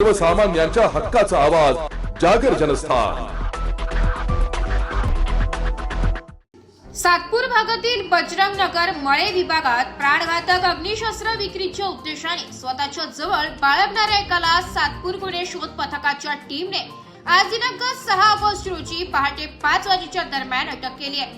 सर्वसामान्यांच्या हक्काचा आवाज जागर जनस्थान। सातपूर भागातील बजरंग नगर मळे विभागात प्राणघातक अग्निशस्त्र विक्रीच्या उद्देशाने स्वतःच्या जवळ बाळगणाऱ्या एकाला सातपूर गुन्हे शोध पथकाच्या टीमने आज दिनांक 6 ऑगस्ट रोजी पहाटे 5 वाजेच्या दरम्यान अटक केली आहे।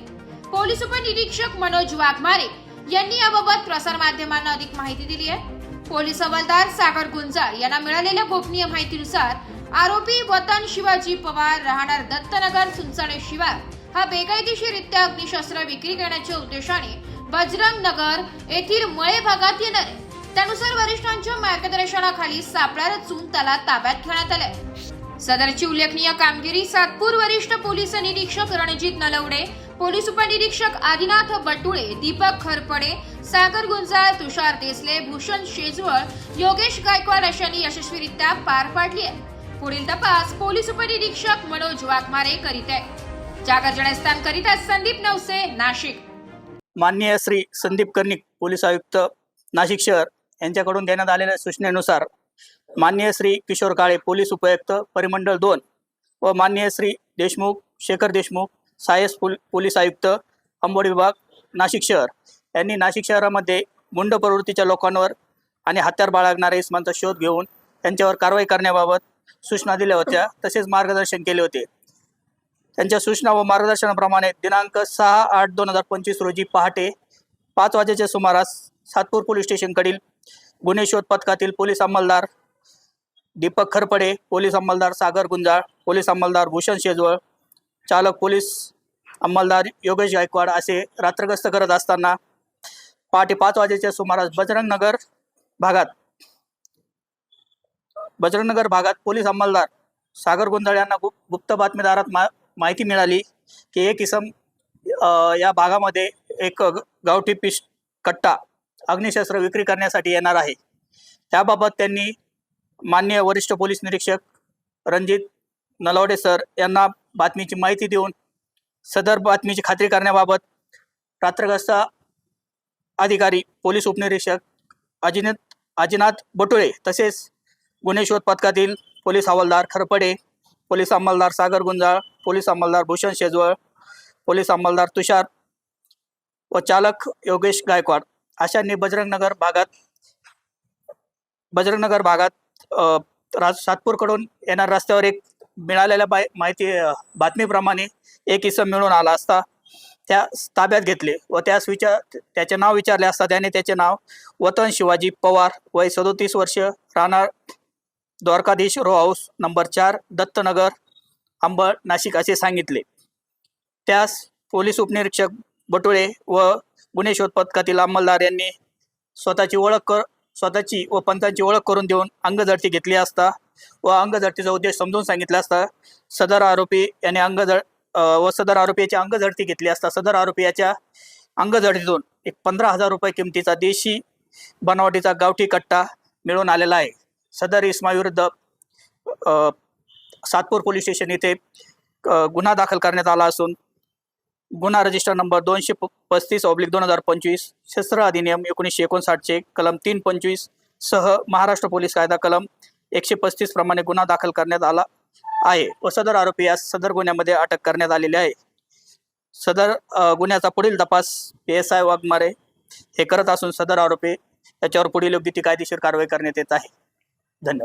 पोलीस उपनिरीक्षक मनोज वाघमारे यांनी याबाबत प्रसारमाध्यमांना अधिक माहिती दिली आहे। पोलीस हवालदार सागर गुंजाळ यांना मिळालेल्या गोपनीय माहितीनुसार आरोपी वतन शिवाजी पवार राहणार दत्तनगर सुंचाळे शिवार हा बेकायदेशीररित्या अग्निशस्त्र विक्री करण्याच्या उद्देशाने बजरंग नगर येथील मळे भागात येणार आहे। त्यानुसार वरिष्ठांच्या मार्गदर्शनाखाली सापळा रचून त्याला ताब्यात घेण्यात आले। सदरची उल्लेखनीय कामगिरी सातपूर वरिष्ठ पोलीस निरीक्षक रणजित नलवडे, पोलीस उपनिरीक्षक आदिनाथ बटुळे, दीपक खरपडे, सागर गुंजाळ, तुषार देसले, भूषण शेजवळ, योगेश गायकवाड अशांनी यशस्वीरित्या पार पाडली आहे। पुढील तपास पोलीस उपनिरीक्षक मनोज वाघमारे करीत आहे। जागर जनस्थान करिता संदीप नवसे, नाशिक। माननीय श्री संदीप कर्णिक पोलीस आयुक्त नाशिक शहर यांच्याकडून देण्यात आलेल्या सूचनेनुसार माननीय श्री किशोर काळे पोलीस उपायुक्त परिमंडळ 2 व माननीय श्री देशमुख शेखर देशमुख सहाय्यक पोलीस आयुक्त अंबोडी विभाग नाशिक शहर यांनी नाशिक शहरामध्ये गुंड प्रवृत्तीच्या लोकांवर आणि हत्यार बाळगणाऱ्या इसमांचा शोध घेऊन त्यांच्यावर कारवाई करण्याबाबत सूचना दिल्या होत्या, तसेच मार्गदर्शन केले होते। त्यांच्या सूचना व मार्गदर्शनाप्रमाणे दिनांक 6/8/2025 रोजी पहाटे 5 वाजेच्या सुमारास सातपूर पोलीस स्टेशनकडील गुन्हे शोध पथकातील पोलीस अंमलदार दीपक खरपडे, पोलीस अंमलदार सागर गुंजाळ, पोलीस अंमलदार भूषण शेजवळ, चालक पोलीस अंमलदार योगेश गायकवाड असे रात्रगस्त करत असताना पहाटे 5 वाजेच्या सुमारास बजरंग नगर भागात पोलीस अंमलदार सागर गुंजाळ यांना गुप्त बातमीदारात माहिती मिळाली की एक इसम या भागामध्ये एक गावठी कट्टा अग्निशस्त्र विक्री करण्यासाठी येणार आहे। त्याबाबत त्यांनी माननीय वरिष्ठ पोलीस निरीक्षक रणजित नलवडे सर यांना बातमीची माहिती देऊन सदर बातमीची खात्री करण्याबाबत रात्रगस्त अधिकारी पोलीस उपनिरीक्षक आदिनाथ बटुळे तसेच गुन्हे शोध पथकातील पोलीस हवालदार खरपडे, पोलीस अंमलदार सागर गुंजाळ, पोलीस अंमलदार भूषण शेजवळ, पोलीस अंमलदार तुषार व चालक योगेश गायकवाड अशांनी बजरंग नगर भागात सातपूरकडून येणार रस्त्यावर एक मिळालेल्या बातमीप्रमाणे एक इसम मिळून आला असता त्या ताब्यात घेतले व त्याचे नाव विचारले असता त्याने त्याचे नाव वतन शिवाजी पवार, वय 37 वर्ष, राहणार Dwarkadhish row house number 4 Dattanagar Ambad Nashik असे सांगितले। त्यास पोलीस उपनिरीक्षक बटुळे व गुन्हे शोध पथकातील अंमलदार यांनी स्वतःची व पंथांची ओळख करून देऊन अंगझडती घेतली असता व अंगझडतीचा उद्देश समजून सांगितला असता सदर आरोपी याची अंगझडती घेतली असता सदर आरोपी याच्या अंगझडतीतून एक 15,000 रुपये किमतीचा देशी बनावटीचा गावठी कट्टा मिळून आलेला आहे। सदर इसमाविरुद्ध सातपूर पोलीस स्टेशन येथे गुन्हा दाखल करण्यात आला असून गुन्हा रजिस्टर नंबर 235/2025 शस्त्र अधिनियम 1959 कलम 325 सह महाराष्ट्र पोलीस कायदा कलम 135 प्रमाणे गुन्हा दाखल करण्यात आला आहे व सदर आरोपी यास सदर गुन्ह्यामध्ये अटक करण्यात आलेली आहे। सदर गुन्ह्याचा पुढील तपास PSI वाघमारे हे करत असून सदर आरोपी याच्यावर पुढील योग्य ती कायदेशीर कारवाई करण्यात येत आहे। धन्यवाद।